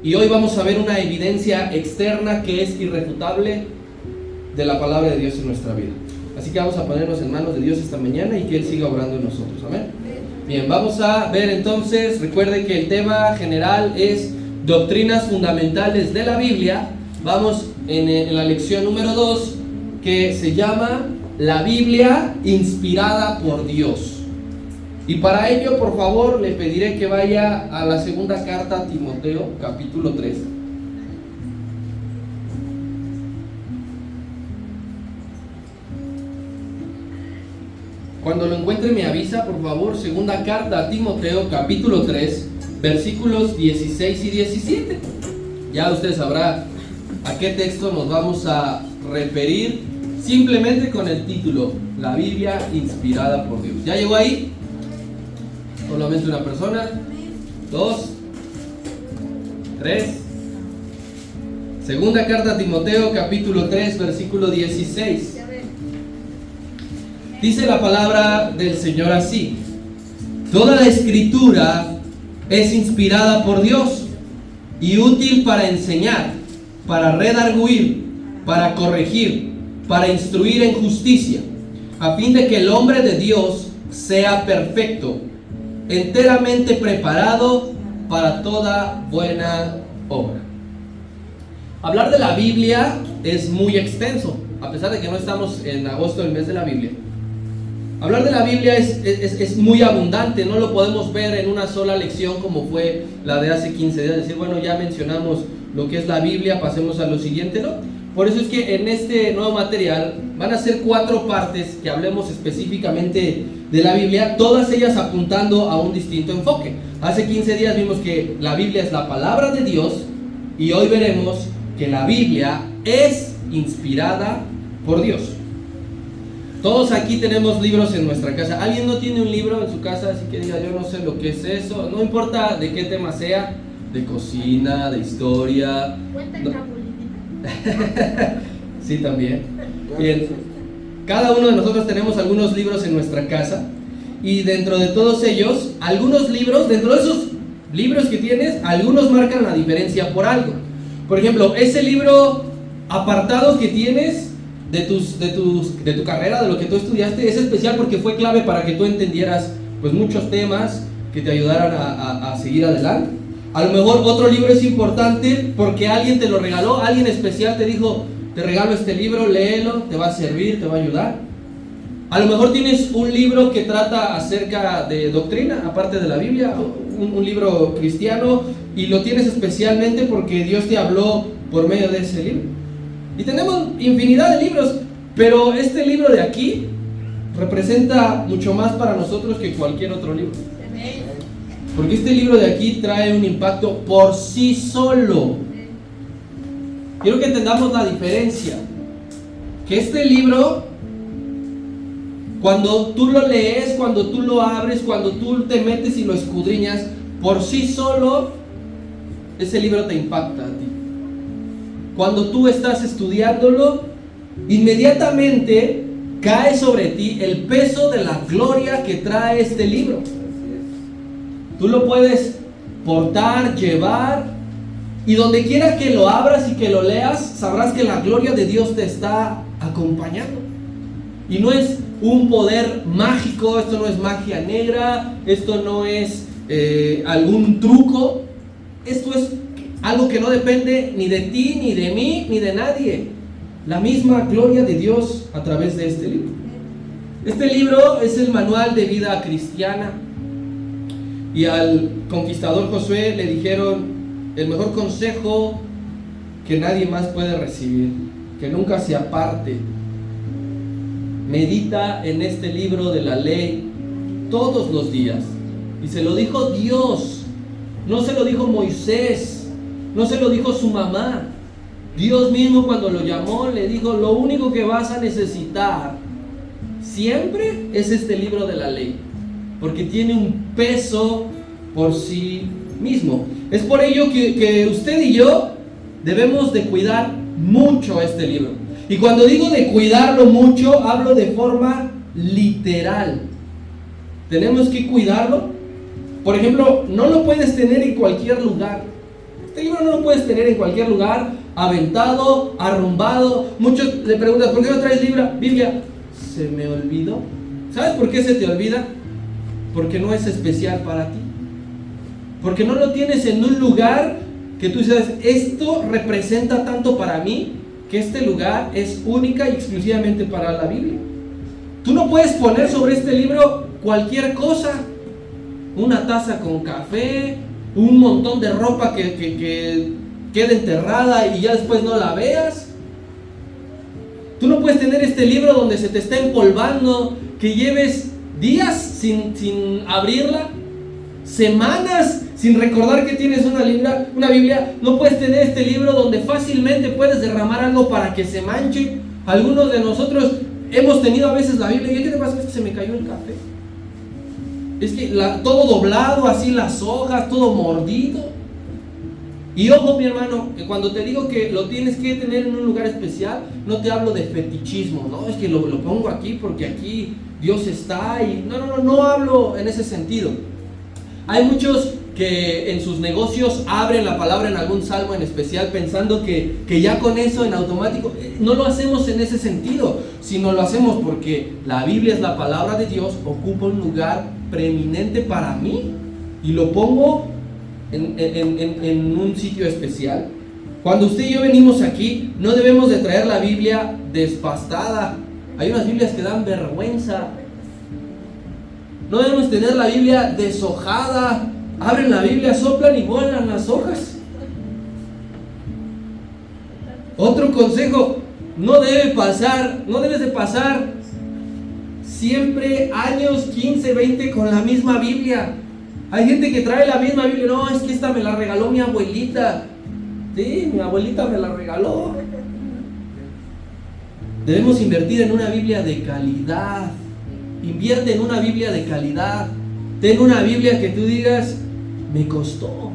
Y hoy vamos a ver una evidencia externa que es irrefutable de la palabra de Dios en nuestra vida. Así que vamos a ponernos en manos de Dios esta mañana y que Él siga obrando en nosotros. Amén. Bien, vamos a ver entonces, recuerden que el tema general es doctrinas fundamentales de la Biblia. Vamos en la lección número 2, que se llama la Biblia inspirada por Dios. Y para ello, por favor, le pediré que vaya a la segunda carta a Timoteo, capítulo 3. Cuando lo encuentre me avisa, por favor. Segunda carta a Timoteo, capítulo 3, versículos 16 y 17. Ya usted sabrá a qué texto nos vamos a referir, simplemente con el título, la Biblia inspirada por Dios. ¿Ya llegó ahí? Solamente una persona. 2, 3. Segunda carta a Timoteo, capítulo 3, versículo 16. Dice la palabra del Señor así: toda la escritura es inspirada por Dios y útil para enseñar, para redarguir, para corregir, para instruir en justicia, a fin de que el hombre de Dios sea perfecto, enteramente preparado para toda buena obra. Hablar de la Biblia es muy extenso, a pesar de que no estamos en agosto, el mes de la Biblia. Hablar de la Biblia es muy abundante, no lo podemos ver en una sola lección como fue la de hace 15 días, decir, bueno, ya mencionamos lo que es la Biblia, pasemos a lo siguiente, ¿no? Por eso es que en este nuevo material van a ser 4 partes que hablemos específicamente de la Biblia, todas ellas apuntando a un distinto enfoque. Hace 15 días vimos que la Biblia es la palabra de Dios y hoy veremos que la Biblia es inspirada por Dios. Todos aquí tenemos libros en nuestra casa. ¿Alguien no tiene un libro en su casa? Así que diga, yo no sé lo que es eso. No importa de qué tema sea, de cocina, de historia. ¿Cuenta en la Sí, también. Bien. Cada uno de nosotros tenemos algunos libros en nuestra casa. Y dentro de todos ellos, algunos libros, dentro de esos libros que tienes, algunos marcan la diferencia por algo. Por ejemplo, ese libro apartado que tienes de tu carrera, de lo que tú estudiaste, es especial porque fue clave para que tú entendieras pues muchos temas que te ayudaran a seguir adelante. A lo mejor otro libro es importante porque alguien te lo regaló, alguien especial te dijo, te regalo este libro, léelo, te va a servir, te va a ayudar. A lo mejor tienes un libro que trata acerca de doctrina, aparte de la Biblia, un libro cristiano, y lo tienes especialmente porque Dios te habló por medio de ese libro. Y tenemos infinidad de libros, pero este libro de aquí representa mucho más para nosotros que cualquier otro libro. Porque este libro de aquí trae un impacto por sí solo. Quiero que entendamos la diferencia. Que este libro, cuando tú lo lees, cuando tú lo abres, cuando tú te metes y lo escudriñas, por sí solo, ese libro te impacta a ti. Cuando tú estás estudiándolo, inmediatamente cae sobre ti el peso de la gloria que trae este libro. Tú lo puedes portar, llevar, y donde quiera que lo abras y que lo leas, sabrás que la gloria de Dios te está acompañando. Y no es un poder mágico, esto no es magia negra, esto no es algún truco, esto es algo que no depende ni de ti, ni de mí, ni de nadie. La misma gloria de Dios a través de este libro. Este libro es el manual de vida cristiana. Y al conquistador Josué le dijeron el mejor consejo que nadie más puede recibir: que nunca se aparte. Medita en este libro de la ley todos los días. Y se lo dijo Dios, no se lo dijo Moisés, no se lo dijo su mamá. Dios mismo, cuando lo llamó, le dijo: lo único que vas a necesitar siempre es este libro de la ley, porque tiene un peso por sí mismo. Es por ello que usted y yo debemos de cuidar mucho este libro. Y cuando digo de cuidarlo mucho, hablo de forma literal. Tenemos que cuidarlo. Por ejemplo, no lo puedes tener en cualquier lugar. Este libro no lo puedes tener en cualquier lugar, aventado, arrumbado. Muchos le preguntan, ¿por qué no traes Biblia? Se me olvidó. ¿Sabes por qué se te olvida? Porque no es especial para ti. Porque no lo tienes en un lugar que tú sabes, esto representa tanto para mí, que este lugar es única y exclusivamente para la Biblia. Tú no puedes poner sobre este libro cualquier cosa. Una taza con café, un montón de ropa que quede enterrada y ya después no la veas. Tú no puedes tener este libro donde se te está empolvando, que lleves días sin abrirla, semanas sin recordar que tienes una Biblia. No puedes tener este libro donde fácilmente puedes derramar algo para que se manche. Algunos de nosotros hemos tenido a veces la Biblia y ¿qué te pasa? Es que se me cayó el café. Es que todo doblado, así las hojas, todo mordido. Y ojo, mi hermano, que cuando te digo que lo tienes que tener en un lugar especial, no te hablo de fetichismo, ¿no? Es que lo pongo aquí porque aquí Dios está y... No hablo en ese sentido. Hay muchos que en sus negocios abren la palabra en algún salmo en especial pensando que ya con eso en automático. No lo hacemos en ese sentido, sino lo hacemos porque la Biblia es la palabra de Dios, ocupa un lugar preeminente para mí y lo pongo en un sitio especial. Cuando usted y yo venimos aquí, no debemos de traer la Biblia despastada. Hay unas Biblias que dan vergüenza. No debemos tener la Biblia deshojada. Abren la Biblia, soplan y vuelan las hojas. Otro consejo, no debes de pasar siempre años, 15, 20 con la misma Biblia. Hay gente que trae la misma Biblia. No, es que esta me la regaló mi abuelita. Sí, mi abuelita me la regaló. Debemos invertir en una Biblia de calidad. Invierte en una Biblia de calidad. Ten una Biblia que tú digas, me costó,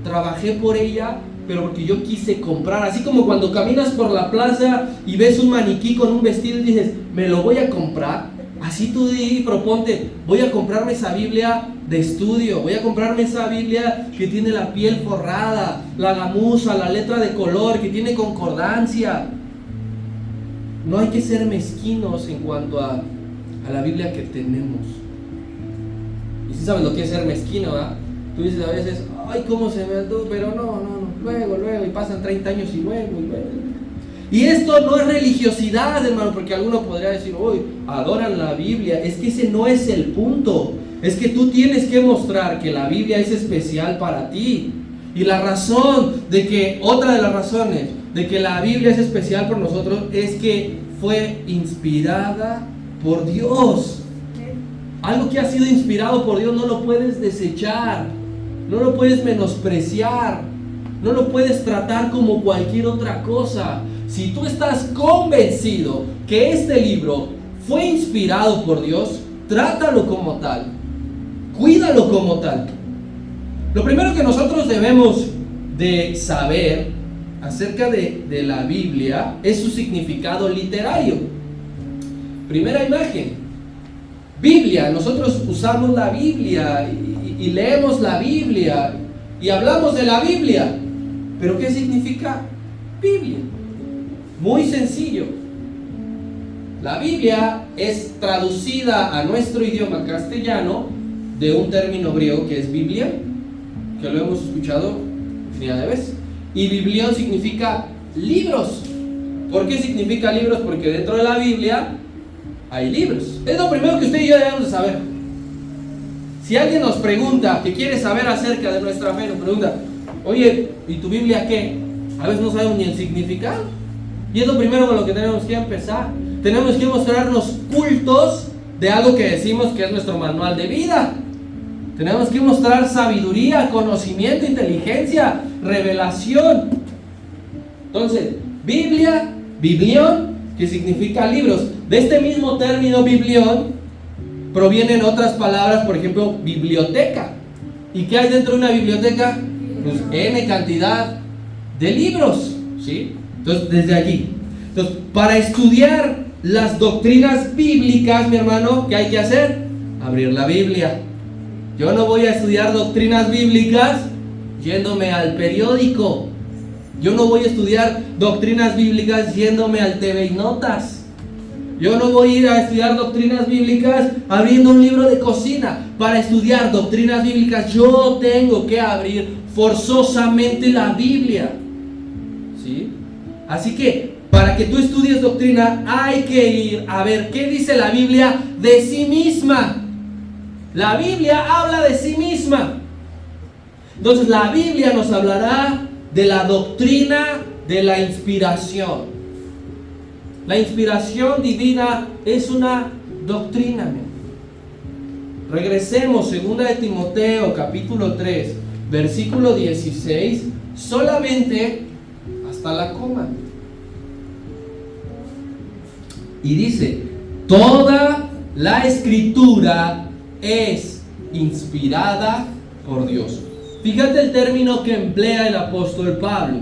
trabajé por ella, pero porque yo quise comprar. Así como cuando caminas por la plaza y ves un maniquí con un vestido y dices, me lo voy a comprar. Así tú proponte, voy a comprarme esa Biblia de estudio, voy a comprarme esa Biblia que tiene la piel forrada, la gamuza, la letra de color, que tiene concordancia. No hay que ser mezquinos en cuanto a la Biblia que tenemos. Y si sabes lo que es ser mezquino, ¿verdad? Tú dices a veces, ay, cómo se me andó, pero no, luego, y pasan 30 años y luego. Y esto no es religiosidad, hermano, porque alguno podría decir, uy, adoran la Biblia. Es que ese no es el punto. Es que tú tienes que mostrar que la Biblia es especial para ti. Y otra de las razones de que la Biblia es especial por nosotros es que fue inspirada por Dios. Algo que ha sido inspirado por Dios no lo puedes desechar, no lo puedes menospreciar, no lo puedes tratar como cualquier otra cosa. Si tú estás convencido que este libro fue inspirado por Dios, trátalo como tal, cuídalo como tal. Lo primero que nosotros debemos de saber acerca de la Biblia es su significado literario. Primera imagen, Biblia. Nosotros usamos la Biblia y leemos la Biblia y hablamos de la Biblia. ¿Pero qué significa Biblia? Muy sencillo. La Biblia es traducida a nuestro idioma castellano de un término griego que es Biblia, que lo hemos escuchado infinidad de veces. Y biblión significa libros. ¿Por qué significa libros? Porque dentro de la Biblia hay libros. Es lo primero que usted y yo debemos de saber. Si alguien nos pregunta, que quiere saber acerca de nuestra fe, nos pregunta, oye, ¿y tu Biblia qué? A veces no sabemos ni el significado. Y es lo primero con lo que tenemos que empezar. Tenemos que mostrarnos cultos de algo que decimos que es nuestro manual de vida. Tenemos que mostrar sabiduría, conocimiento, inteligencia, revelación. Entonces, Biblia, biblión, que significa libros. De este mismo término biblión provienen otras palabras, por ejemplo, biblioteca. ¿Y qué hay dentro de una biblioteca? Pues N cantidad de libros, ¿sí? Entonces, desde aquí. Entonces, para estudiar las doctrinas bíblicas, mi hermano, ¿qué hay que hacer? Abrir la Biblia. Yo no voy a estudiar doctrinas bíblicas yéndome al periódico. Yo no voy a estudiar doctrinas bíblicas yéndome al TV y Notas. Yo no voy a ir a estudiar doctrinas bíblicas abriendo un libro de cocina. Para estudiar doctrinas bíblicas yo tengo que abrir forzosamente la Biblia. ¿Sí? Así que para que tú estudies doctrina hay que ir a ver qué dice la Biblia de sí misma. La Biblia habla de sí misma. Entonces la Biblia nos hablará de la doctrina de la inspiración. La inspiración divina es una doctrina. Regresemos, 2 de Timoteo, capítulo 3, versículo 16, solamente hasta la coma. Y dice: toda la escritura es inspirada por Dios. Fíjate el término que emplea el apóstol Pablo.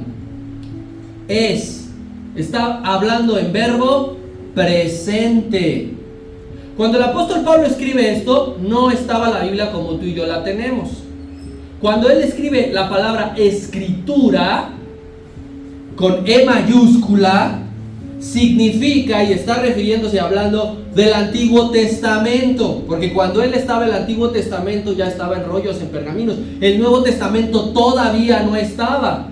Está hablando en verbo presente. Cuando el apóstol Pablo escribe esto, no estaba la Biblia como tú y yo la tenemos. Cuando él escribe la palabra escritura con E mayúscula, significa y está refiriéndose, hablando del Antiguo Testamento, porque cuando él estaba en el Antiguo Testamento ya estaba en rollos, en pergaminos. El Nuevo Testamento todavía no estaba.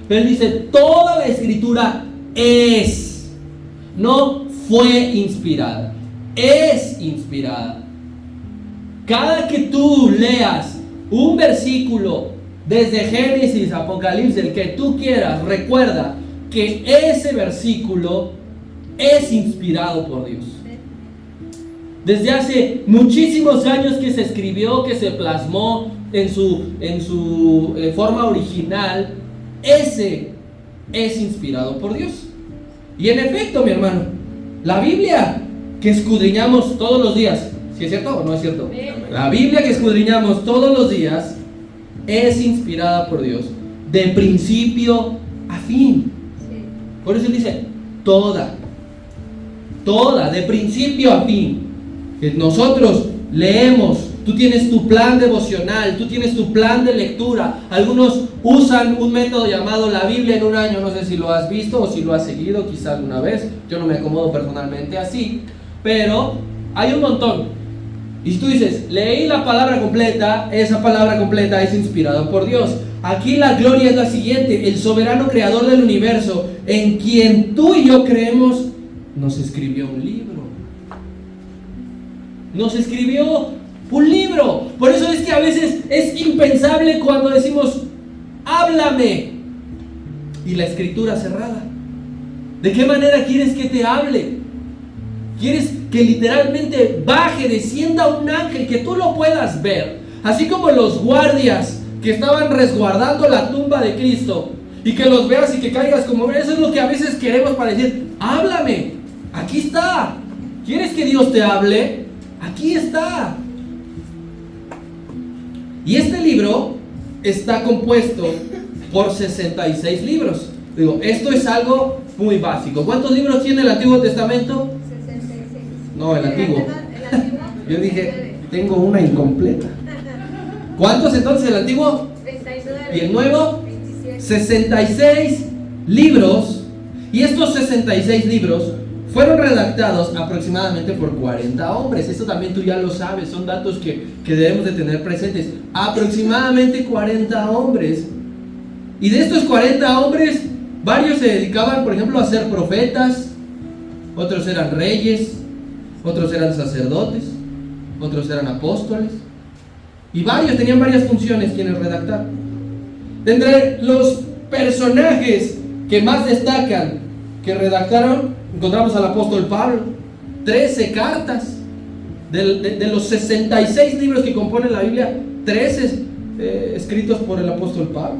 Pero él dice: toda la escritura es, no fue inspirada, es inspirada. Cada que tú leas un versículo desde Génesis, Apocalipsis, el que tú quieras, recuerda que ese versículo es inspirado por Dios. Desde hace muchísimos años que se escribió, que se plasmó en su forma original, ese es inspirado por Dios. Y en efecto, mi hermano, la Biblia que escudriñamos todos los días, ¿sí es cierto o no es cierto? La Biblia que escudriñamos todos los días es inspirada por Dios, de principio a fin. Por eso él dice toda, de principio a fin. Que nosotros leemos, tú tienes tu plan devocional, tú tienes tu plan de lectura. Algunos usan un método llamado la Biblia en un año. No sé si lo has visto o si lo has seguido quizá alguna vez. Yo no me acomodo personalmente así, pero hay un montón. Y si tú dices, leí la palabra completa, esa palabra completa es inspirada por Dios. Aquí la gloria es la siguiente: el soberano creador del universo, en quien tú y yo creemos, nos escribió un libro. Nos escribió un libro. Por eso es que a veces es impensable cuando decimos: háblame, y la escritura cerrada. ¿De qué manera quieres que te hable? ¿Quieres que literalmente baje, descienda un ángel, que tú lo puedas ver? Así como los guardias que estaban resguardando la tumba de Cristo, y que los veas y que caigas como... Eso es lo que a veces queremos para decir: háblame, aquí está. ¿Quieres que Dios te hable? Aquí está. Y este libro está compuesto por 66 libros. Digo, esto es algo muy básico. ¿Cuántos libros tiene el Antiguo Testamento? 66. No, el Antiguo. Yo dije, tengo una incompleta. ¿Cuántos entonces el Antiguo? 39. ¿Y el Nuevo? 27. 66 libros. Y estos 66 libros fueron redactados aproximadamente por 40 hombres. Esto también tú ya lo sabes, son datos que debemos de tener presentes. Aproximadamente 40 hombres. Y de estos 40 hombres, varios se dedicaban, por ejemplo, a ser profetas, otros eran reyes, otros eran sacerdotes, otros eran apóstoles, y varios tenían varias funciones quienes redactaron. Entre los personajes que más destacan que redactaron, encontramos al apóstol Pablo, 13 cartas. De los 66 libros que componen la Biblia, 13 escritos por el apóstol Pablo.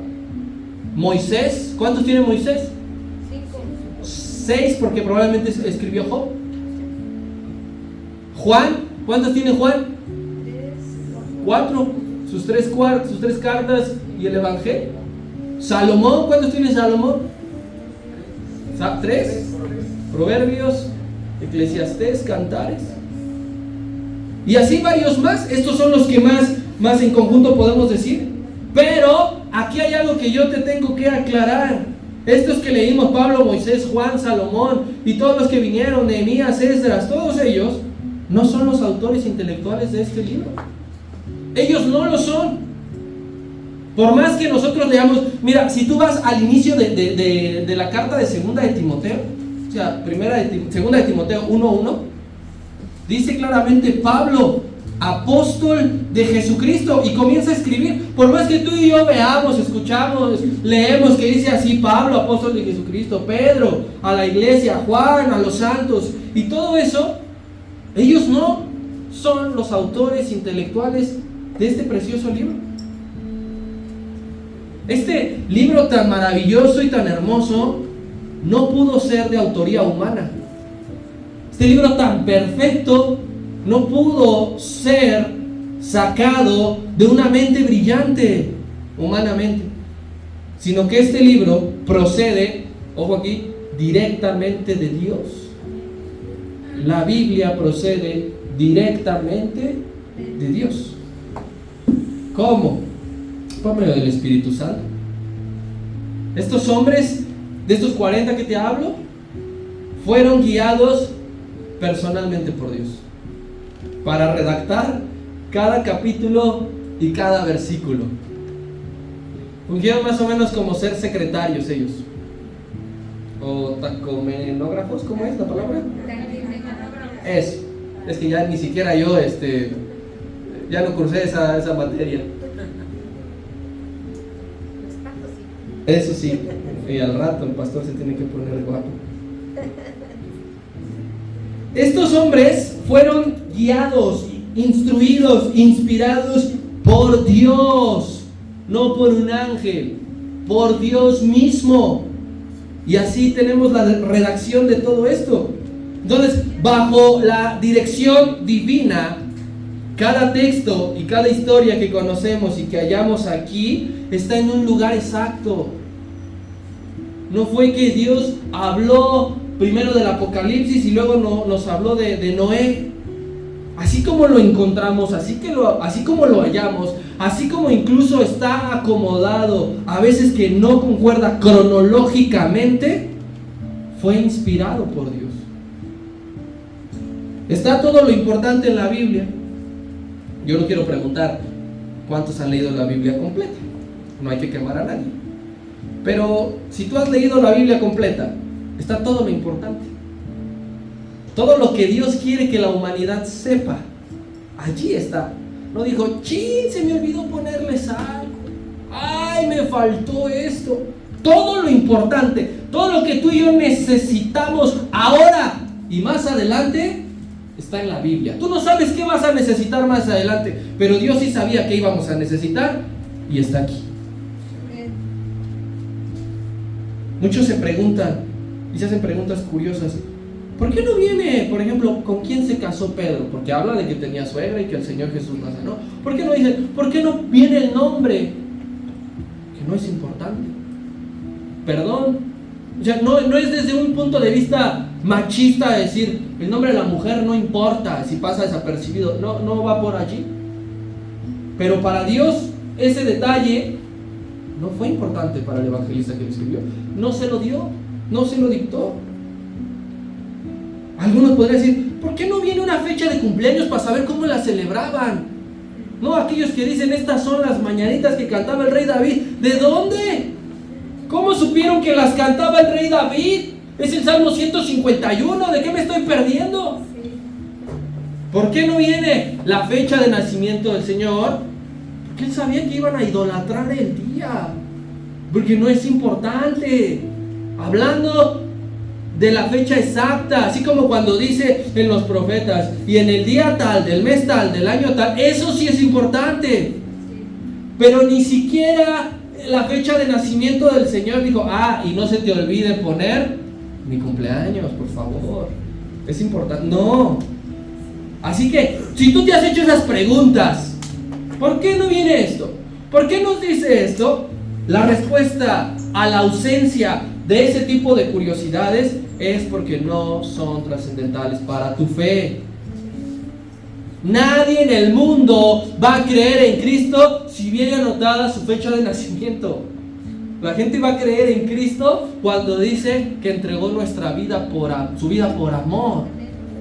Moisés, ¿cuántos tiene Moisés? 5. 6, porque probablemente escribió Job. Juan, ¿cuántos tiene Juan? 4, sus tres cartas y el Evangelio. Salomón, ¿cuántos tiene Salomón? 3. Proverbios, Eclesiastés, Cantares. Y así varios más. Estos son los que más en conjunto podemos decir. Pero que yo te tengo que aclarar. Estos que leímos, Pablo, Moisés, Juan, Salomón y todos los que vinieron, Nehemías, Esdras, todos ellos no son los autores intelectuales de este libro. Ellos no lo son. Por más que nosotros leamos, mira, si tú vas al inicio de la carta de segunda de Timoteo, o sea, segunda de Timoteo 1:1, dice claramente Pablo, apóstol de Jesucristo, y comienza a escribir. Por más que tú y yo veamos, escuchamos, leemos que dice así: Pablo, apóstol de Jesucristo, Pedro, a la iglesia, Juan, a los santos, y todo eso, ellos no son los autores intelectuales de este precioso libro. Este libro tan maravilloso y tan hermoso no pudo ser de autoría humana. Este libro tan perfecto no pudo ser sacado de una mente brillante humanamente, sino que este libro procede, ojo aquí, directamente de Dios. La Biblia procede directamente de Dios. ¿Cómo? Por medio del Espíritu Santo. Estos hombres, de estos 40 que te hablo, fueron guiados personalmente por Dios para redactar cada capítulo y cada versículo. Fungieron más o menos como ser secretarios ellos, o tacomenógrafos. ¿Cómo es la palabra? Es que ya ni siquiera yo ya no cursé esa materia. Eso sí, y al rato el pastor se tiene que poner guapo. Estos hombres fueron guiados, instruidos, inspirados por Dios, no por un ángel, por Dios mismo. Y así tenemos la redacción de todo esto. Entonces, bajo la dirección divina, cada texto y cada historia que conocemos y que hallamos aquí está en un lugar exacto. No fue que Dios habló primero del Apocalipsis y luego nos habló de Noé. Así como lo encontramos, así como lo hallamos, así como incluso está acomodado, a veces que no concuerda cronológicamente, fue inspirado por Dios. Está todo lo importante en la Biblia. Yo no quiero preguntar cuántos han leído la Biblia completa. No hay que quemar a nadie. Pero si tú has leído la Biblia completa, está todo lo importante. Todo lo que Dios quiere que la humanidad sepa, allí está. No dijo: ¡chin! Se me olvidó ponerles algo. ¡Ay! Me faltó esto. Todo lo importante, todo lo que tú y yo necesitamos ahora y más adelante, está en la Biblia. Tú no sabes qué vas a necesitar más adelante, pero Dios sí sabía qué íbamos a necesitar y está aquí. Muchos se preguntan y se hacen preguntas curiosas. ¿Por qué no viene, por ejemplo, con quién se casó Pedro? Porque habla de que tenía suegra y que el Señor Jesús la sanó. ¿Por qué no dice, por qué no viene el nombre? Que no es importante. Perdón. O sea, no es desde un punto de vista machista decir, el nombre de la mujer no importa si pasa desapercibido. No va por allí. Pero para Dios, ese detalle no fue importante para el evangelista que lo escribió. No se lo dio, no se lo dictó. Algunos podrían decir, ¿por qué no viene una fecha de cumpleaños para saber cómo la celebraban? No, aquellos que dicen, estas son las mañanitas que cantaba el rey David. ¿De dónde? ¿Cómo supieron que las cantaba el rey David? Es el Salmo 151, ¿de qué me estoy perdiendo? ¿Por qué no viene la fecha de nacimiento del Señor? Porque él sabía que iban a idolatrar el día. Porque no es importante. Hablando de la fecha exacta, así como cuando dice en los profetas, y en el día tal, del mes tal, del año tal, eso sí es importante. Pero ni siquiera la fecha de nacimiento del Señor dijo, y no se te olvide poner mi cumpleaños, por favor. Es importante. No. Así que, si tú te has hecho esas preguntas, ¿por qué no viene esto? ¿Por qué nos dice esto? La respuesta a la ausencia de ese tipo de curiosidades es porque no son trascendentales para tu fe. Nadie en el mundo va a creer en Cristo si viene anotada su fecha de nacimiento. La gente va a creer en Cristo cuando dice que entregó nuestra vida su vida por amor.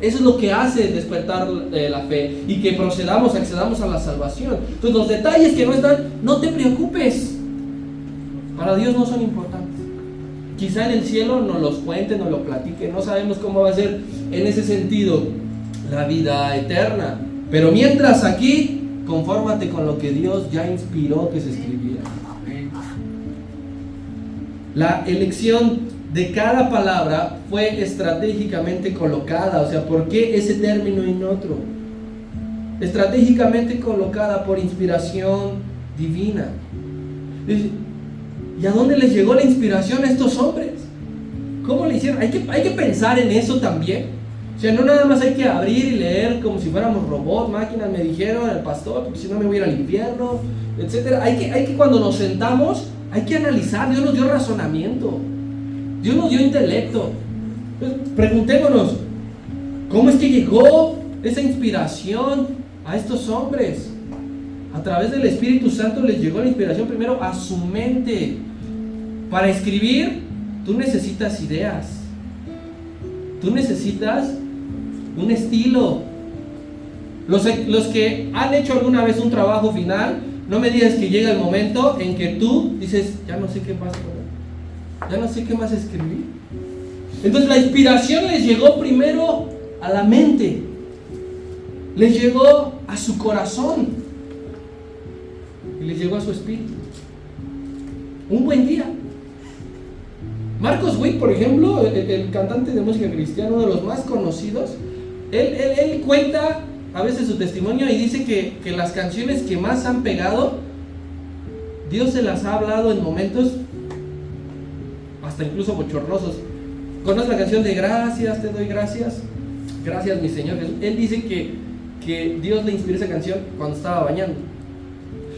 Eso es lo que hace despertar la fe y que accedamos a la salvación. Entonces los detalles que no están, no te preocupes. Para Dios no son importantes. Quizá en el cielo nos los cuente, nos lo platique. No sabemos cómo va a ser en ese sentido la vida eterna. Pero mientras aquí, confórmate con lo que Dios ya inspiró que se escribiera. La elección de cada palabra fue estratégicamente colocada. O sea, ¿por qué ese término y no otro? Estratégicamente colocada por inspiración divina. ¿Y a dónde les llegó la inspiración a estos hombres? ¿Cómo le hicieron? Hay que pensar en eso también. O sea, no nada más hay que abrir y leer como si fuéramos robots, máquinas, me dijeron el pastor, porque si no me voy a ir al infierno, etc. Hay que cuando nos sentamos, hay que analizar. Dios nos dio razonamiento, Dios nos dio intelecto. Entonces, preguntémonos, ¿cómo es que llegó esa inspiración a estos hombres? A través del Espíritu Santo les llegó la inspiración primero a su mente. Para escribir, tú necesitas ideas. Tú necesitas un estilo. Los que han hecho alguna vez un trabajo final, no me digas que llega el momento en que tú dices, ya no sé qué más poner, ya no sé qué más escribir. Entonces la inspiración les llegó primero a la mente, les llegó a su corazón y les llegó a su espíritu. Un buen día. Marcos Witt, por ejemplo, el cantante de música cristiana, uno de los más conocidos, él cuenta a veces su testimonio y dice que las canciones que más han pegado, Dios se las ha hablado en momentos hasta incluso bochornosos. ¿Conoces la canción de Gracias, te doy gracias? Gracias, mi Señor. Él dice que Dios le inspiró esa canción cuando estaba bañando.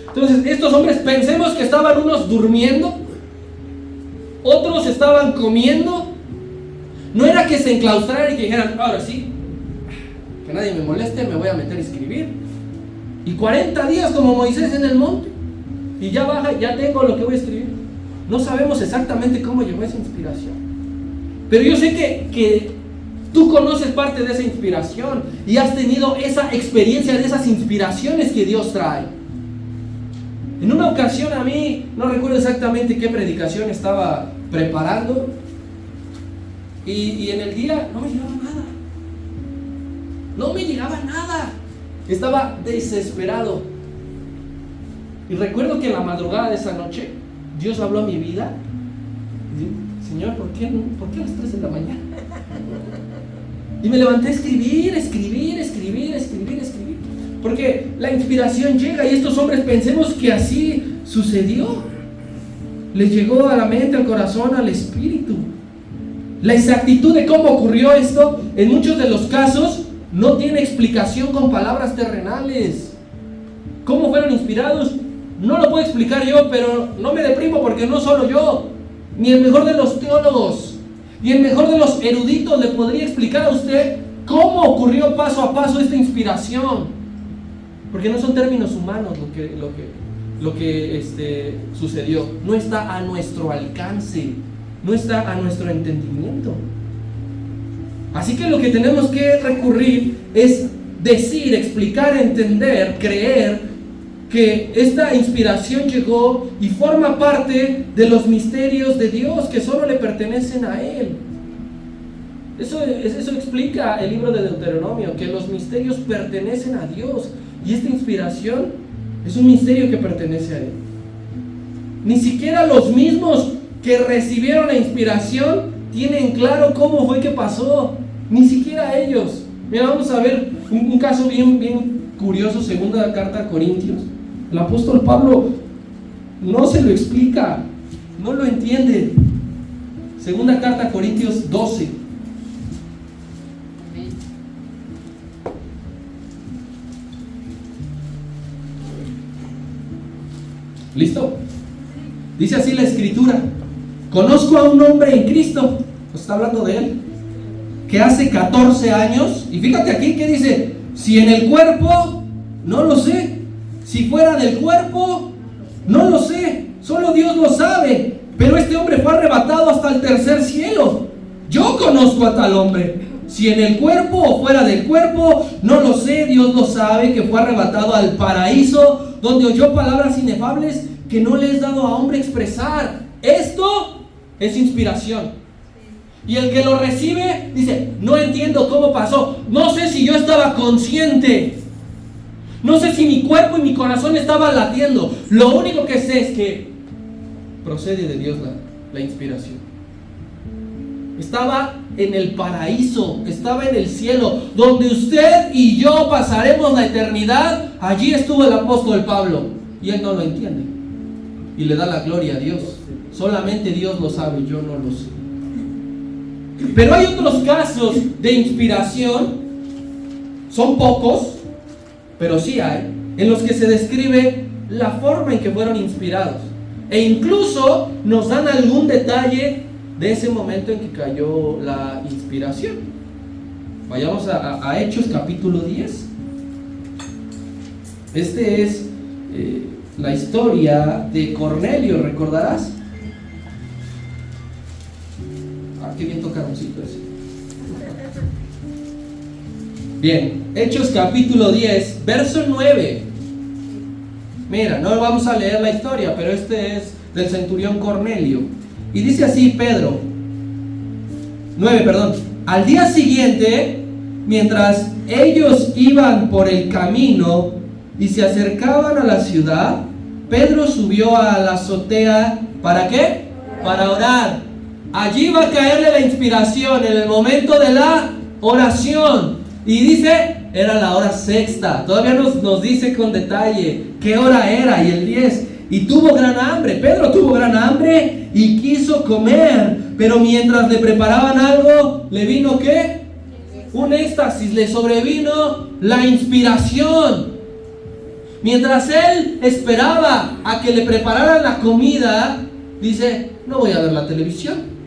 Entonces, estos hombres, pensemos que estaban unos durmiendo, otros estaban comiendo. No era que se enclaustraran y que dijeran, ahora sí, que nadie me moleste, me voy a meter a escribir. Y 40 días como Moisés en el monte, y ya baja, ya tengo lo que voy a escribir. No sabemos exactamente cómo llegó esa inspiración, pero yo sé que tú conoces parte de esa inspiración y has tenido esa experiencia de esas inspiraciones que Dios trae. En una ocasión a mí, no recuerdo exactamente qué predicación estaba preparando, y en el día no me llegaba nada. No me llegaba nada. Estaba desesperado. Y recuerdo que en la madrugada de esa noche, Dios habló a mi vida. Y dije, Señor, ¿por qué a las 3 de la mañana? Y me levanté a escribir. Porque la inspiración llega, y estos hombres, pensemos que así sucedió. Les llegó a la mente, al corazón, al espíritu. La exactitud de cómo ocurrió esto, en muchos de los casos, no tiene explicación con palabras terrenales. ¿Cómo fueron inspirados? No lo puedo explicar yo, pero no me deprimo porque no solo yo, ni el mejor de los teólogos, ni el mejor de los eruditos le podría explicar a usted cómo ocurrió paso a paso esta inspiración. Porque no son términos humanos lo que sucedió. No está a nuestro alcance, no está a nuestro entendimiento. Así que lo que tenemos que recurrir es decir, explicar, entender, creer que esta inspiración llegó y forma parte de los misterios de Dios que solo le pertenecen a Él. Eso explica el libro de Deuteronomio, que los misterios pertenecen a Dios. Y esta inspiración es un misterio que pertenece a Él. Ni siquiera los mismos que recibieron la inspiración tienen claro cómo fue que pasó. Ni siquiera ellos. Mira, vamos a ver un caso bien curioso, segunda carta a Corintios. El apóstol Pablo no se lo explica, no lo entiende. Segunda carta a Corintios 12. ¿Listo? Dice así la escritura: conozco a un hombre en Cristo, pues está hablando de él, que hace 14 años, y fíjate aquí que dice, si en el cuerpo, no lo sé, si fuera del cuerpo, no lo sé, solo Dios lo sabe, pero este hombre fue arrebatado hasta el tercer cielo. Yo conozco a tal hombre, si en el cuerpo o fuera del cuerpo, no lo sé, Dios lo sabe, que fue arrebatado al paraíso, donde oyó palabras inefables que no le es dado a hombre expresar. Esto es inspiración. Y el que lo recibe dice, no entiendo cómo pasó, no sé si yo estaba consciente, no sé si mi cuerpo y mi corazón estaban latiendo. Lo único que sé es que procede de Dios la inspiración. Estaba en el paraíso, estaba en el cielo, donde usted y yo pasaremos la eternidad. Allí estuvo el apóstol Pablo, y él no lo entiende, y le da la gloria a Dios. Solamente Dios lo sabe, yo no lo sé. Pero hay otros casos de inspiración, son pocos, pero sí hay, en los que se describe la forma en que fueron inspirados, e incluso nos dan algún detalle de ese momento en que cayó la inspiración. Vayamos a Hechos capítulo 10. Este es la historia de Cornelio, ¿recordarás? Qué bien tocaroncito ese. Bien, Hechos capítulo 10, verso 9. Mira, no vamos a leer la historia, pero este es del centurión Cornelio. Y dice así Pedro, 9, perdón. Al día siguiente, mientras ellos iban por el camino y se acercaban a la ciudad, Pedro subió a la azotea, ¿para qué? Para orar. Allí va a caerle la inspiración en el momento de la oración. Y dice, era la hora sexta. Todavía nos dice con detalle qué hora era, y el 10. Y tuvo gran hambre. Pedro tuvo gran hambre y quiso comer. Pero mientras le preparaban algo, ¿le vino qué? Un éxtasis, le sobrevino la inspiración. Mientras él esperaba a que le prepararan la comida, dice, no voy a ver la televisión,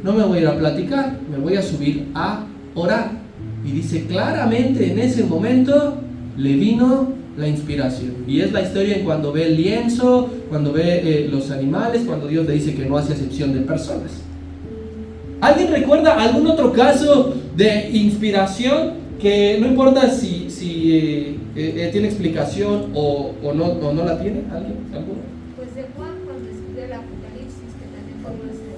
no me voy a ir a platicar, me voy a subir a orar. Y dice claramente en ese momento le vino la inspiración. Y es la historia en cuando ve el lienzo, cuando ve los animales, cuando Dios le dice que no hace acepción de personas. ¿Alguien recuerda algún otro caso de inspiración que no importa si tiene explicación o no la tiene? ¿Alguien? ¿Alguno? Pues de Juan, cuando escribió el Apocalipsis, que también tuvo ese.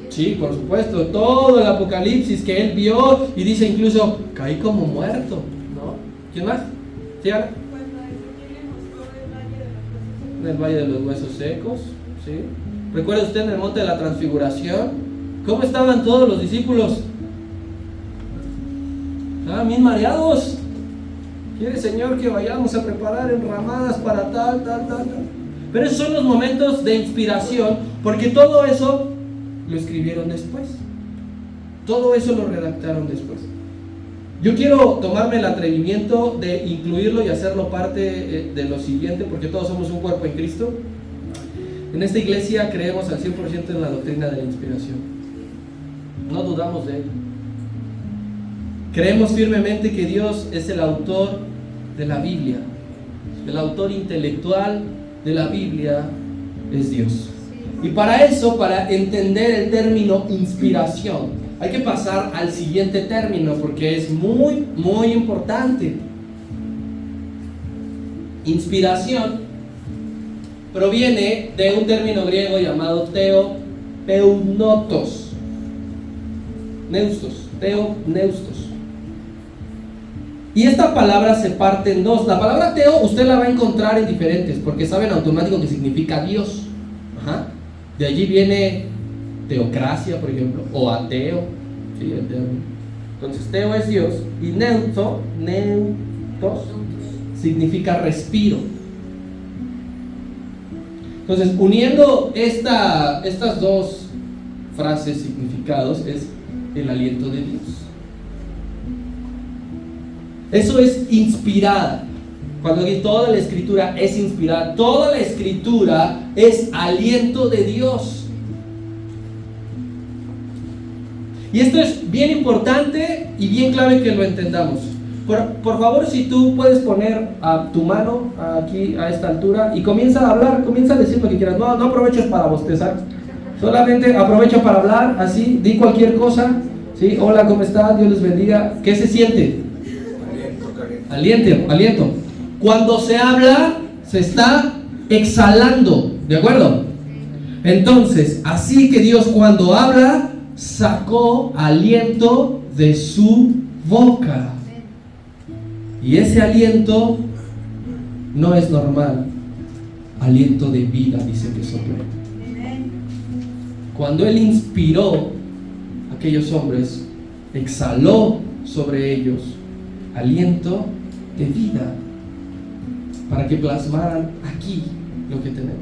Sí, por supuesto, todo el Apocalipsis que él vio, y dice incluso, caí como muerto, ¿no? ¿Quién más? ¿Sí, Ana? Cuando Ezequiel mostró En el Valle de los Huesos Secos, ¿sí? ¿Recuerda usted en el Monte de la Transfiguración? ¿Cómo estaban todos los discípulos? Estaban bien mareados. Quiere, Señor, que vayamos a preparar enramadas para tal. Pero esos son los momentos de inspiración, porque todo eso lo escribieron después. Todo eso lo redactaron después. Yo quiero tomarme el atrevimiento de incluirlo y hacerlo parte de lo siguiente, porque todos somos un cuerpo en Cristo. En esta iglesia creemos al 100% en la doctrina de la inspiración. No dudamos de él. Creemos firmemente que Dios es el autor de la Biblia. El autor intelectual de la Biblia es Dios. Y para eso, para entender el término inspiración, hay que pasar al siguiente término, porque es muy, muy importante. Inspiración proviene de un término griego llamado teopneutos. Teopneustos. Y esta palabra se parte en dos. La palabra teo usted la va a encontrar en diferentes, porque saben automático que significa Dios. Ajá. De allí viene teocracia, por ejemplo, o ateo. ¿Sí? Entonces teo es Dios, y neutos significa respiro. Entonces, uniendo estas dos frases, significados, es el aliento de Dios. Eso es inspirada. Cuando digo toda la escritura es inspirada, toda la escritura es aliento de Dios. Y esto es bien importante y bien clave que lo entendamos, Por favor, si tú puedes poner a tu mano aquí a esta altura y comienza a hablar, comienza a decir lo que quieras. No aproveches para bostezar, solamente aprovecha para hablar, así, di cualquier cosa. ¿Sí? Hola, ¿cómo estás? Dios les bendiga. ¿Qué se siente? Aliento. Cuando se habla, se está exhalando, ¿de acuerdo? Entonces, así que Dios cuando habla, sacó aliento de su boca. Y ese aliento no es normal. Aliento de vida, dice que sopló. Cuando Él inspiró a aquellos hombres, exhaló sobre ellos aliento de vida para que plasmaran aquí lo que tenemos.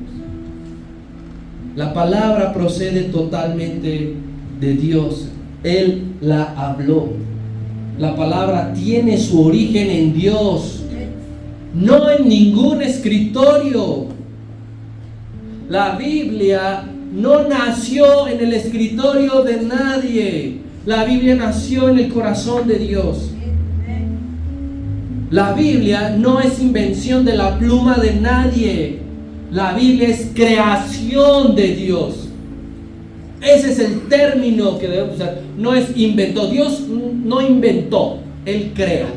La palabra procede totalmente de Dios. Él la habló. La palabra tiene su origen en Dios, no en ningún escritorio. La Biblia no nació en el escritorio de nadie. La Biblia nació en el corazón de Dios. La Biblia no es invención de la pluma de nadie. La Biblia es creación de Dios. Ese es el término que debemos usar. No es inventó. Dios no inventó, Él crea.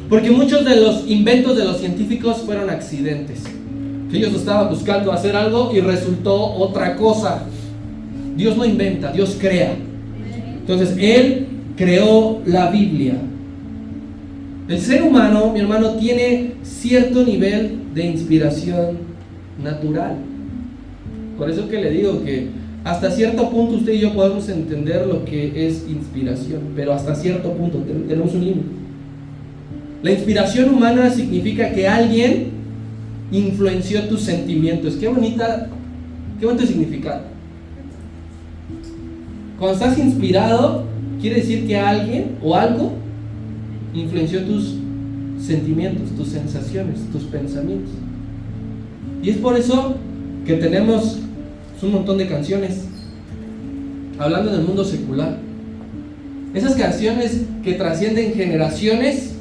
Porque muchos de los inventos de los científicos fueron accidentes. Ellos estaban buscando hacer algo y resultó otra cosa. Dios no inventa, Dios crea. Entonces Él creó la Biblia. El ser humano, mi hermano, tiene cierto nivel de inspiración natural. Por eso que le digo que hasta cierto punto usted y yo podemos entender lo que es inspiración, pero hasta cierto punto tenemos un límite. La inspiración humana significa que alguien influenció tus sentimientos. Qué bonito significado. Cuando estás inspirado, quiere decir que alguien o algo influenció tus sentimientos, tus sensaciones, tus pensamientos. Y es por eso que tenemos un montón de canciones hablando del mundo secular. Esas canciones que trascienden generaciones,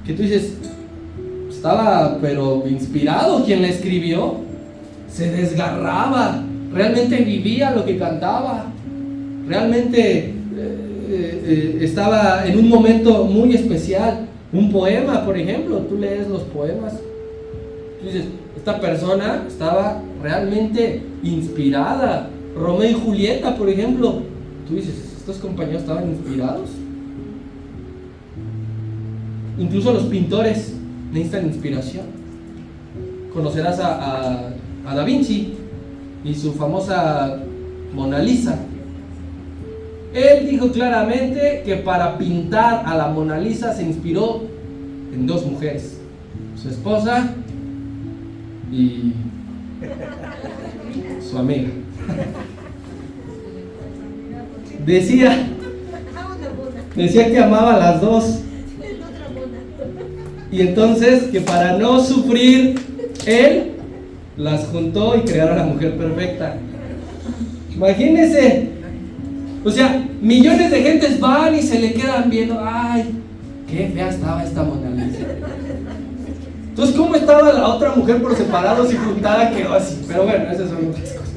que tú dices, estaba pero inspirado quien la escribió, se desgarraba, realmente vivía lo que cantaba, realmente estaba en un momento muy especial. Un poema, por ejemplo, tú lees los poemas, tú dices, esta persona estaba realmente inspirada. Romeo y Julieta, por ejemplo, tú dices, estos compañeros estaban inspirados. Incluso los pintores necesitan inspiración. Conocerás a Da Vinci y su famosa Mona Lisa. Él dijo claramente que para pintar a la Mona Lisa se inspiró en dos mujeres, su esposa y su amiga. Decía que amaba a las dos. Y entonces que para no sufrir, él las juntó y crearon a la mujer perfecta. Imagínense. O sea, millones de gentes van y se le quedan viendo. Ay, qué fea estaba esta Mona Lisa. Entonces, ¿cómo estaba la otra mujer por separado si juntada quedó así? Pero bueno, esas son otras cosas.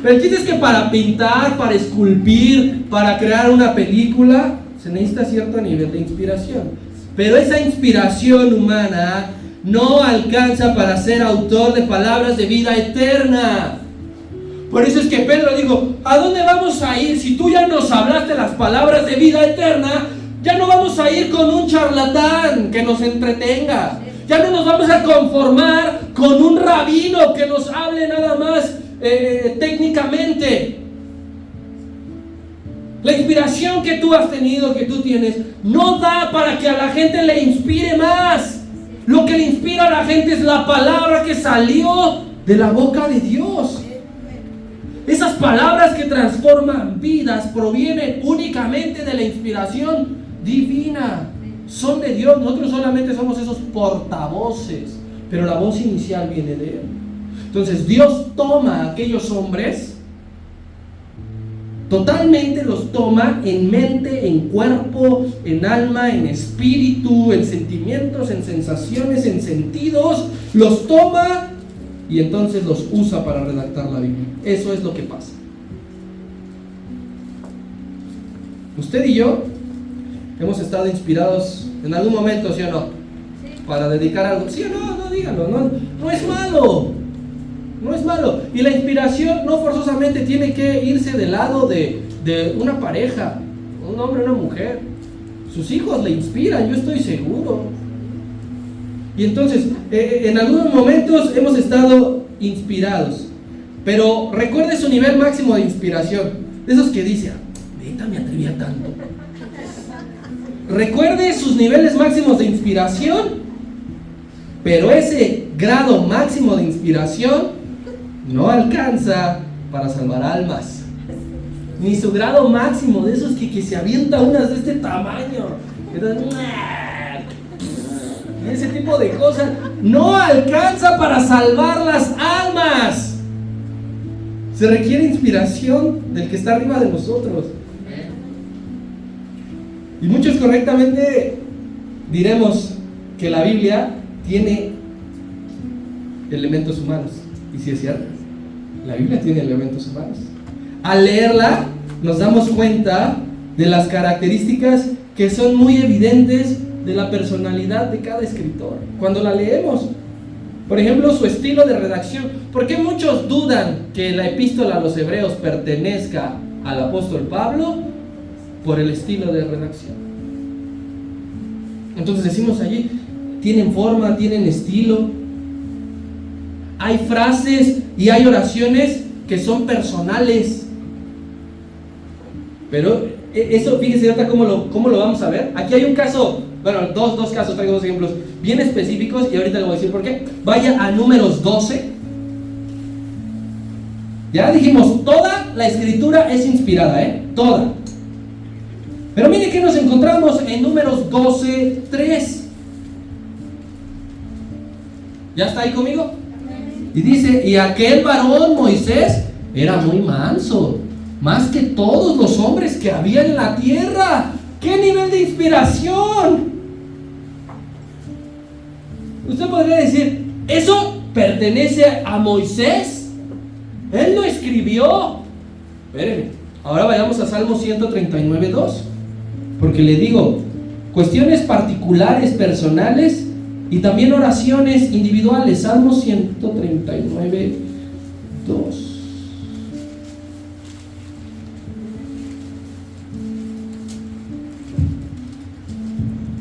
Pero el chiste es que para pintar, para esculpir, para crear una película, se necesita cierto nivel de inspiración. Pero esa inspiración humana no alcanza para ser autor de palabras de vida eterna. Por eso es que Pedro dijo, ¿a dónde vamos a ir? Si tú ya nos hablaste las palabras de vida eterna, ya no vamos a ir con un charlatán que nos entretenga. Ya no nos vamos a conformar con un rabino que nos hable nada más técnicamente. La inspiración que tú has tenido, que tú tienes, no da para que a la gente le inspire más. Lo que le inspira a la gente es la palabra que salió de la boca de Dios. Esas palabras que transforman vidas provienen únicamente de la inspiración divina. Son de Dios. Nosotros solamente somos esos portavoces, pero la voz inicial viene de Él. Entonces Dios toma a aquellos hombres Totalmente los toma en mente, en cuerpo, en alma, en espíritu, en sentimientos, en sensaciones, en sentidos. Los toma y entonces los usa para redactar la Biblia. Eso es lo que pasa. Usted y yo hemos estado inspirados en algún momento, ¿sí o no? Para dedicar algo. ¿Sí o no? No, díganlo. No es malo. No es malo. Y la inspiración no forzosamente tiene que irse del lado de una pareja, un hombre o una mujer. Sus hijos le inspiran, yo estoy seguro. Y entonces, en algunos momentos hemos estado inspirados. Pero recuerde su nivel máximo de inspiración. De esos que dicen, neta me atrevía tanto. Recuerde sus niveles máximos de inspiración. Pero ese grado máximo de inspiración no alcanza para salvar almas. Ni su grado máximo de esos que se avienta unas de este tamaño. Ese tipo de cosas no alcanza para salvar las almas. Se requiere inspiración del que está arriba de nosotros. Y muchos correctamente diremos que la Biblia tiene elementos humanos. Y si es cierto, la Biblia tiene elementos humanos. Al leerla nos damos cuenta de las características que son muy evidentes de la personalidad de cada escritor. Cuando la leemos, por ejemplo, su estilo de redacción. ¿Por qué muchos dudan que la epístola a los hebreos pertenezca al apóstol Pablo? Por el estilo de redacción. Entonces decimos allí, tienen forma, tienen estilo. Hay frases y hay oraciones que son personales. Pero eso, fíjense ahorita cómo lo vamos a ver. Aquí hay un caso, bueno, dos casos, traigo dos ejemplos bien específicos y ahorita le voy a decir por qué. Vaya a Números 12. Ya dijimos, toda la escritura es inspirada, toda. Pero mire que nos encontramos en Números 12, 3. ¿Ya está ahí conmigo? Y dice, y aquel varón Moisés era muy manso, más que todos los hombres que había en la tierra. ¡Qué nivel de inspiración! Usted podría decir, ¿eso pertenece a Moisés? Él lo escribió. Espérenme, ahora vayamos a Salmo 139:2. Porque le digo, cuestiones particulares, personales y también oraciones individuales. Salmo 139:2.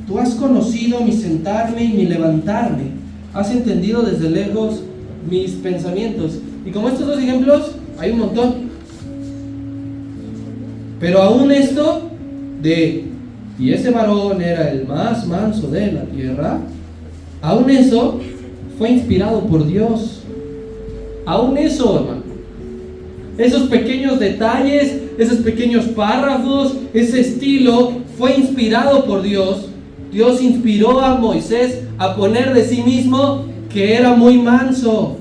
Tú has conocido mi sentarme y mi levantarme. Has entendido desde lejos mis pensamientos. Y como estos dos ejemplos, hay un montón. Pero aún esto y ese varón era el más manso de la tierra, aún eso fue inspirado por Dios. Aún eso, hermano, esos pequeños detalles, esos pequeños párrafos, ese estilo fue inspirado por Dios. Dios inspiró a Moisés a poner de sí mismo que era muy manso.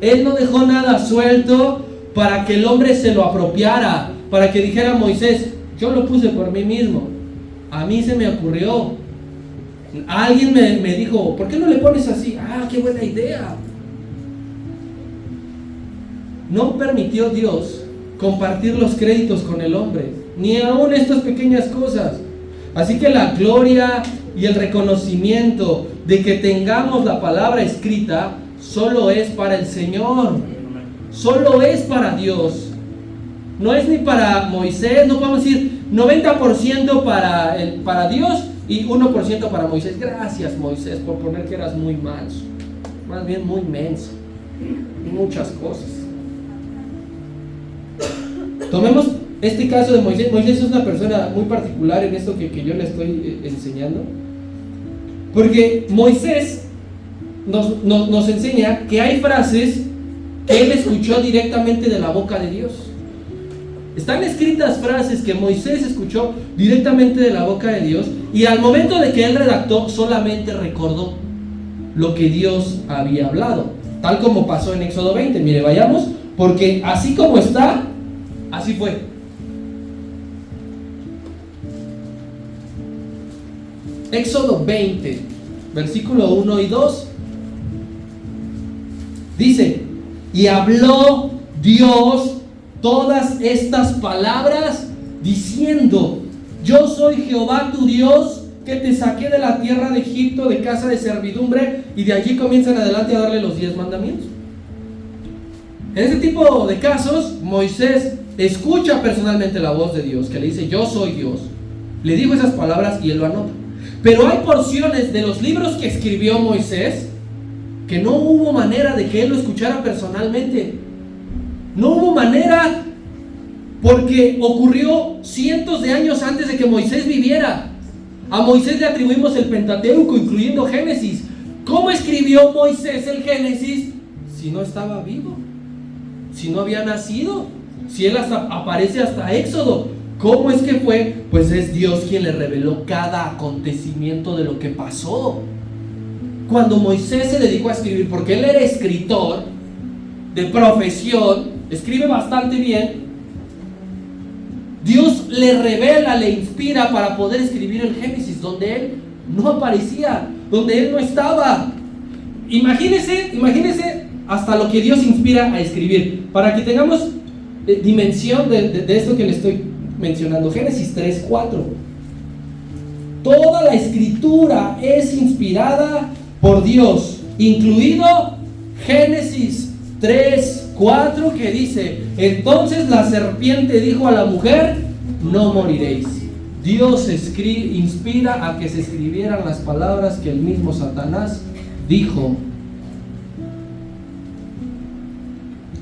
Él no dejó nada suelto para que el hombre se lo apropiara, para que dijera Moisés, yo lo puse por mí mismo, a mí se me ocurrió, alguien me dijo, ¿por qué no le pones así? Ah, qué buena idea. No permitió Dios compartir los créditos con el hombre, ni aún estas pequeñas cosas. Así que la gloria y el reconocimiento de que tengamos la palabra escrita solo es para el Señor, solo es para Dios. No es ni para Moisés, no podemos decir 90% para Dios y 1% para Moisés. Gracias, Moisés, por poner que eras muy manso, más bien muy menso, muchas cosas. Tomemos este caso de Moisés. Moisés es una persona muy particular en esto que yo le estoy enseñando, porque Moisés nos enseña que hay frases que él escuchó directamente de la boca de Dios. Están escritas frases que Moisés escuchó directamente de la boca de Dios, y al momento de que él redactó solamente recordó lo que Dios había hablado, tal como pasó en Éxodo 20. Mire, vayamos, porque así como está, Así fue. Éxodo 20, versículo 1 y 2. Dice: y habló Dios todas estas palabras diciendo: yo soy Jehová tu Dios, que te saqué de la tierra de Egipto, de casa de servidumbre. Y de allí comienzan adelante a darle los 10 mandamientos. En este tipo de casos, Moisés escucha personalmente la voz de Dios, que le dice: yo soy Dios. Le dijo esas palabras y él lo anota. Pero hay porciones de los libros que escribió Moisés que no hubo manera de que él lo escuchara personalmente. No hubo manera, porque ocurrió cientos de años antes de que Moisés viviera. A Moisés le atribuimos el Pentateuco, incluyendo Génesis. ¿Cómo escribió Moisés el Génesis si no estaba vivo? Si no había nacido, si él aparece hasta Éxodo. ¿Cómo es que fue? Pues es Dios quien le reveló cada acontecimiento de lo que pasó. Cuando Moisés se dedicó a escribir, porque él era escritor de profesión, escribe bastante bien, Dios le revela, le inspira para poder escribir el Génesis, donde él no aparecía, donde él no estaba. Imagínese hasta lo que Dios inspira a escribir, para que tengamos dimensión de esto que le estoy mencionando. Génesis 3:4. Toda la escritura es inspirada por Dios, incluido Génesis 3:4, que dice: entonces la serpiente dijo a la mujer: no moriréis. Dios inspira a que se escribieran las palabras que el mismo Satanás dijo.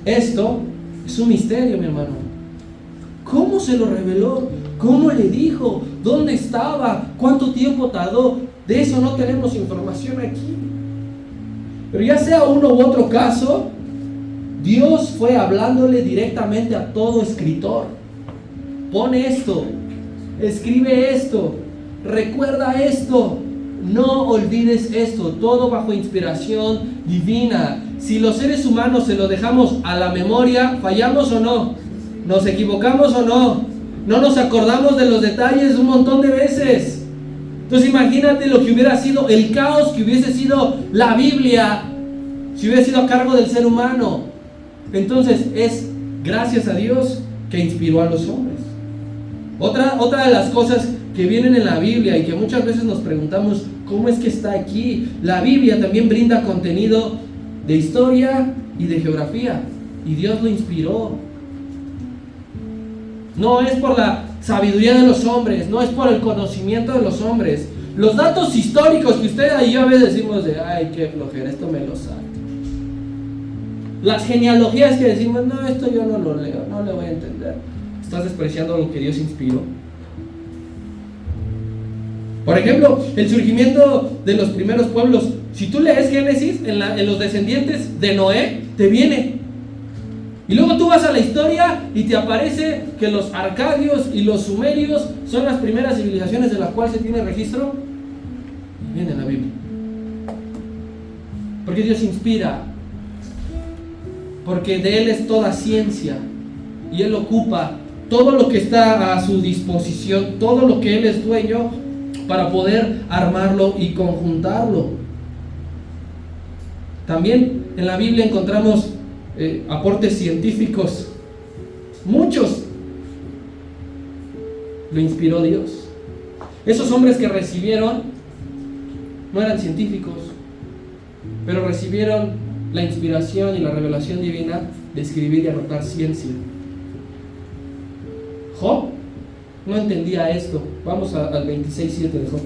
Esto es un misterio, mi hermano. ¿Cómo se lo reveló? ¿Cómo le dijo? ¿Dónde estaba? ¿Cuánto tiempo tardó? De eso no tenemos información aquí. Pero ya sea uno u otro caso, Dios fue hablándole directamente a todo escritor. Pone esto, escribe esto, recuerda esto, no olvides esto, todo bajo inspiración divina. Si los seres humanos se lo dejamos a la memoria, ¿fallamos o no? ¿Nos equivocamos o no? No nos acordamos de los detalles un montón de veces. Entonces imagínate lo que hubiera sido el caos que hubiese sido la Biblia si hubiera sido a cargo del ser humano. Entonces es gracias a Dios que inspiró a los hombres. Otra de las cosas que vienen en la Biblia y que muchas veces nos preguntamos: ¿cómo es que está aquí? La Biblia también brinda contenido de historia y de geografía, y Dios lo inspiró. No es por la sabiduría de los hombres, no es por el conocimiento de los hombres. Los datos históricos que usted y yo a veces decimos de: ay, qué flojera, esto me lo salto. Las genealogías que decimos: no, esto yo no lo leo, no le voy a entender. Estás despreciando lo que Dios inspiró. Por ejemplo, el surgimiento de los primeros pueblos. Si tú lees Génesis, en los descendientes de Noé, te viene. Y luego tú vas a la historia y te aparece que los arcadios y los sumerios son las primeras civilizaciones de las cuales se tiene registro. Y viene en la Biblia. Porque Dios inspira. Porque de Él es toda ciencia. Y Él ocupa todo lo que está a su disposición, todo lo que Él es dueño, para poder armarlo y conjuntarlo. También en la Biblia encontramos aportes científicos, muchos. Lo inspiró Dios. Esos hombres que recibieron no eran científicos, pero recibieron la inspiración y la revelación divina de escribir y anotar ciencia. Job no entendía esto. Vamos al 26:7 de Job.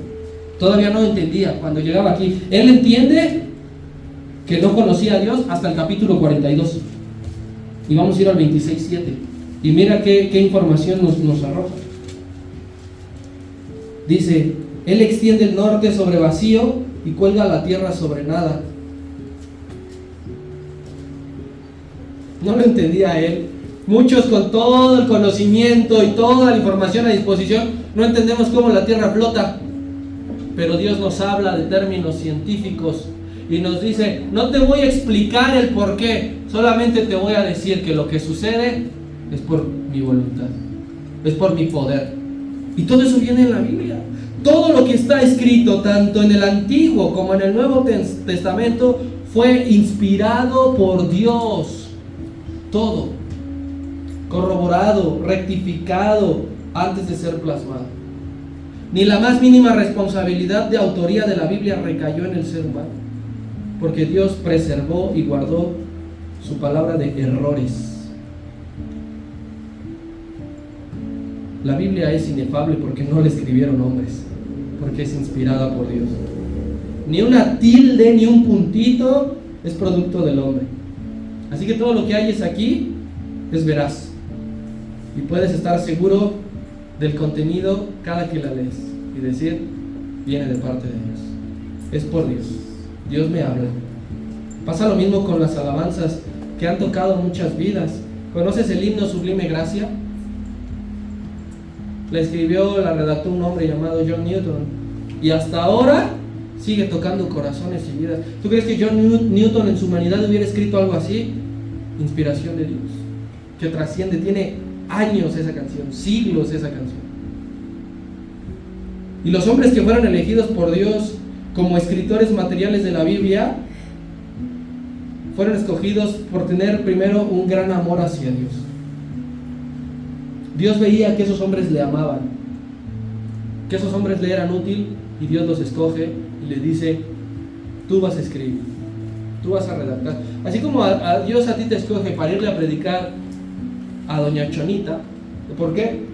Todavía no entendía cuando llegaba aquí. Él entiende que no conocía a Dios hasta el capítulo 42. Y vamos a ir al 26:7. Y mira qué información nos arroja. Dice: Él extiende el norte sobre vacío y cuelga la tierra sobre nada. No lo entendía él. Muchos, con todo el conocimiento y toda la información a disposición, no entendemos cómo la tierra flota. Pero Dios nos habla de términos científicos y nos dice: no te voy a explicar el por qué, solamente te voy a decir que lo que sucede es por mi voluntad, es por mi poder. Y todo eso viene en la Biblia. Todo lo que está escrito, tanto en el Antiguo como en el Nuevo Testamento, fue inspirado por Dios. Todo. Corroborado, rectificado antes de ser plasmado. Ni la más mínima responsabilidad de autoría de la Biblia recayó en el ser humano, porque Dios preservó y guardó su palabra de errores. La Biblia es inefable porque no la escribieron hombres, porque es inspirada por Dios. Ni una tilde, ni un puntito es producto del hombre. Así que todo lo que hayes aquí es veraz. Y puedes estar seguro del contenido cada que la lees y decir, viene de parte de Dios. Es por Dios. Dios me habla. Pasa lo mismo con las alabanzas que han tocado muchas vidas. ¿Conoces el himno Sublime Gracia? La redactó un hombre llamado John Newton, y hasta ahora sigue tocando corazones y vidas. ¿Tú crees que John Newton en su humanidad hubiera escrito algo así? Inspiración de Dios, que trasciende, tiene años esa canción, siglos esa canción. Y los hombres que fueron elegidos por Dios como escritores materiales de la Biblia fueron escogidos por tener primero un gran amor hacia Dios. Dios veía que esos hombres le amaban, que esos hombres le eran útil, y Dios los escoge y les dice, tú vas a escribir, tú vas a redactar. Así como a Dios a ti te escoge para irle a predicar a doña Chonita. ¿Por qué?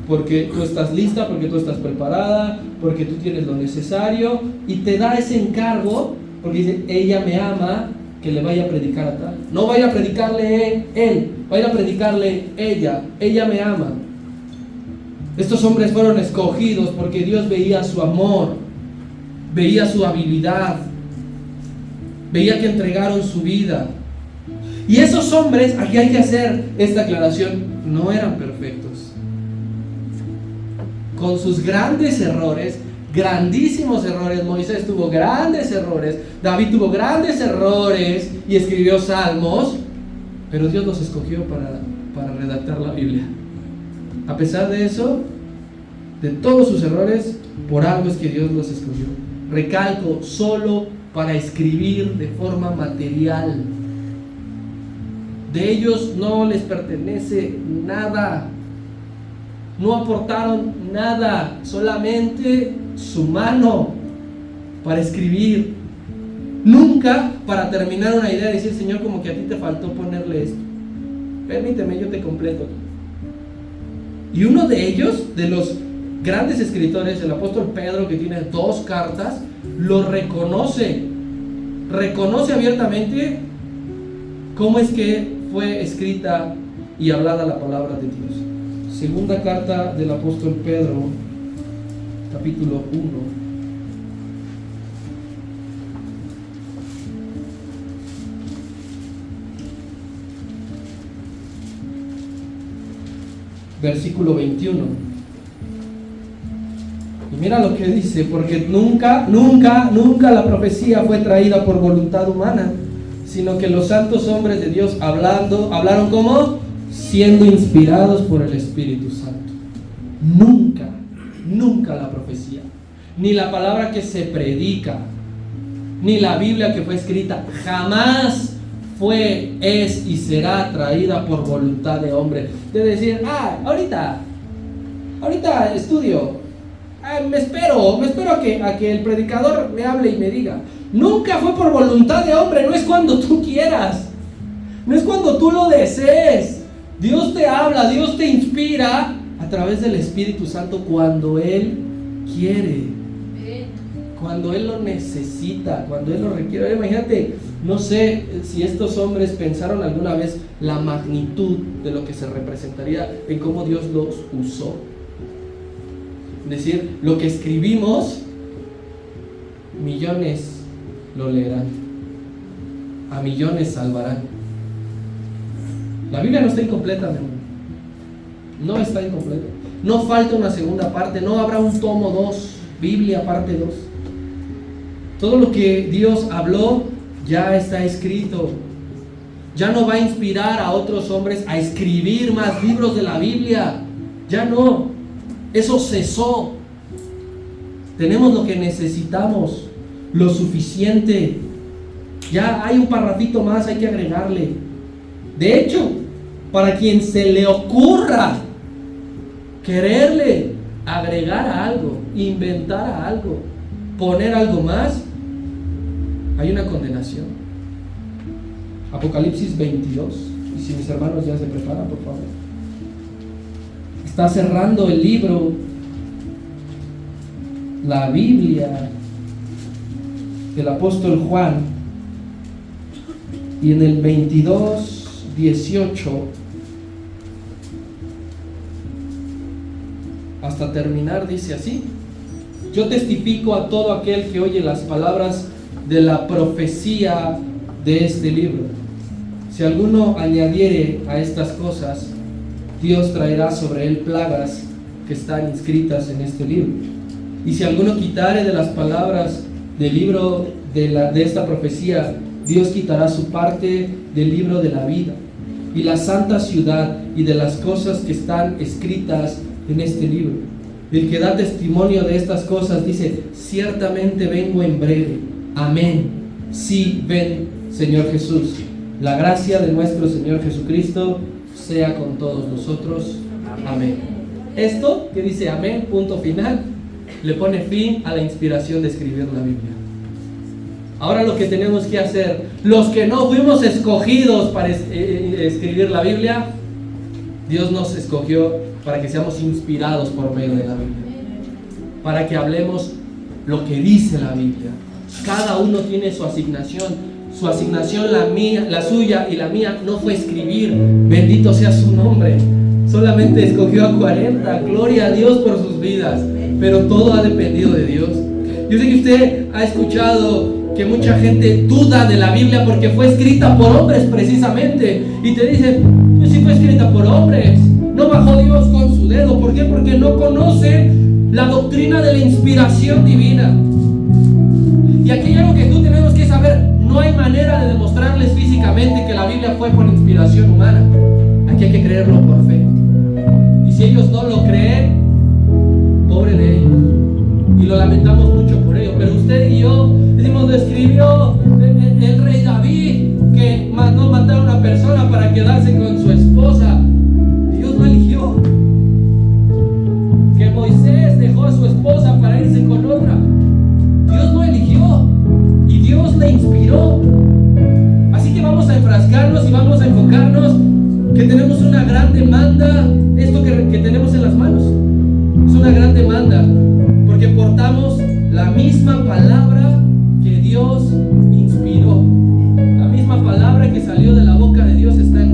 Porque tú estás lista, porque tú estás preparada, porque tú tienes lo necesario, y te da ese encargo, porque dice, ella me ama, que le vaya a predicar a tal. No vaya a predicarle él, vaya a predicarle ella me ama. Estos hombres fueron escogidos porque Dios veía su amor, veía su habilidad, veía que entregaron su vida. Y esos hombres, aquí hay que hacer esta aclaración, no eran perfectos. Con sus grandes errores, grandísimos errores, Moisés tuvo grandes errores, David tuvo grandes errores y escribió salmos, pero Dios los escogió para redactar la Biblia. A pesar de eso, de todos sus errores, por algo es que Dios los escogió. Recalco, solo para escribir de forma material. De ellos no les pertenece nada. No aportaron nada, solamente su mano para escribir. Nunca para terminar una idea y decir, Señor, como que a ti te faltó ponerle esto. Permíteme, yo te completo. Y uno de ellos, de los grandes escritores, el apóstol Pedro, que tiene 2 cartas, lo reconoce abiertamente cómo es que fue escrita y hablada la palabra de Dios. Segunda carta del apóstol Pedro, capítulo 1. Versículo 21. Y mira lo que dice, porque nunca la profecía fue traída por voluntad humana, sino que los santos hombres de Dios hablaron como siendo inspirados por el Espíritu Santo. Nunca la profecía, ni la palabra que se predica, ni la Biblia que fue escrita, jamás fue, es y será traída por voluntad de hombre. De decir, ahorita estudio, me espero a que el predicador me hable y me diga. Nunca fue por voluntad de hombre, no es cuando tú quieras, no es cuando tú lo desees. Dios te habla, Dios te inspira a través del Espíritu Santo cuando Él quiere, cuando Él lo necesita, cuando Él lo requiere. Imagínate, no sé si estos hombres pensaron alguna vez la magnitud de lo que se representaría en cómo Dios los usó. Es decir, lo que escribimos, millones lo leerán, a millones salvarán. La Biblia no está incompleta, mi hermano. No está incompleta. No falta una segunda parte, no habrá un tomo 2, Biblia parte 2. Todo lo que Dios habló ya está escrito. Ya no va a inspirar a otros hombres a escribir más libros de la Biblia. Ya no. Eso cesó. Tenemos lo que necesitamos, lo suficiente. Ya hay un parrafito más, hay que agregarle. De hecho, para quien se le ocurra quererle agregar a algo, inventar a algo, poner algo más, hay una condenación. Apocalipsis 22. Y si mis hermanos ya se preparan, por favor. Está cerrando el libro, la Biblia, el apóstol Juan, y en el 22:18 hasta terminar dice así: yo testifico a todo aquel que oye las palabras de la profecía de este libro. Si alguno añadiere a estas cosas, Dios traerá sobre él plagas que están inscritas en este libro. Y si alguno quitare de las palabras del libro de esta profecía, Dios quitará su parte del libro de la vida y la santa ciudad y de las cosas que están escritas en este libro. El que da testimonio de estas cosas dice: ciertamente vengo en breve. Amén. Sí, ven, Señor Jesús. La gracia de nuestro Señor Jesucristo sea con todos nosotros. Amén. Esto que dice amén, punto final, le pone fin a la inspiración de escribir la Biblia. Ahora lo que tenemos que hacer, los que no fuimos escogidos para escribir la Biblia, Dios nos escogió para que seamos inspirados por medio de la Biblia, para que hablemos lo que dice la Biblia. Cada uno tiene su asignación. Su asignación, la mía, la suya y la mía, no fue escribir. Bendito sea su nombre. Solamente escogió a 40. Gloria a Dios por sus vidas. Pero todo ha dependido de Dios. Yo sé que usted ha escuchado que mucha gente duda de la Biblia porque fue escrita por hombres precisamente. Y te dicen: pues sí fue escrita por hombres. No bajó Dios con su dedo. ¿Por qué? Porque no conocen la doctrina de la inspiración divina. Y aquí hay algo que tú tenemos que saber. No hay manera de demostrarles físicamente que la Biblia fue por inspiración humana. Aquí hay que creerlo por fe. Y si ellos no lo creen, pobre de ellos. Y lo lamentamos mucho por ello. Pero usted y yo decimos: lo escribió el rey David, que mandó matar a una persona para quedarse con su esposa. Dios no eligió. Que Moisés dejó a su esposa para irse con otra. Dios no eligió. Y Dios le inspiró. Así que vamos a enfrascarnos y vamos a enfocarnos que tenemos una gran demanda. Esto que tenemos en las manos es una gran demanda, porque portamos la misma palabra que Dios inspiró. La misma palabra que salió de la boca de Dios está en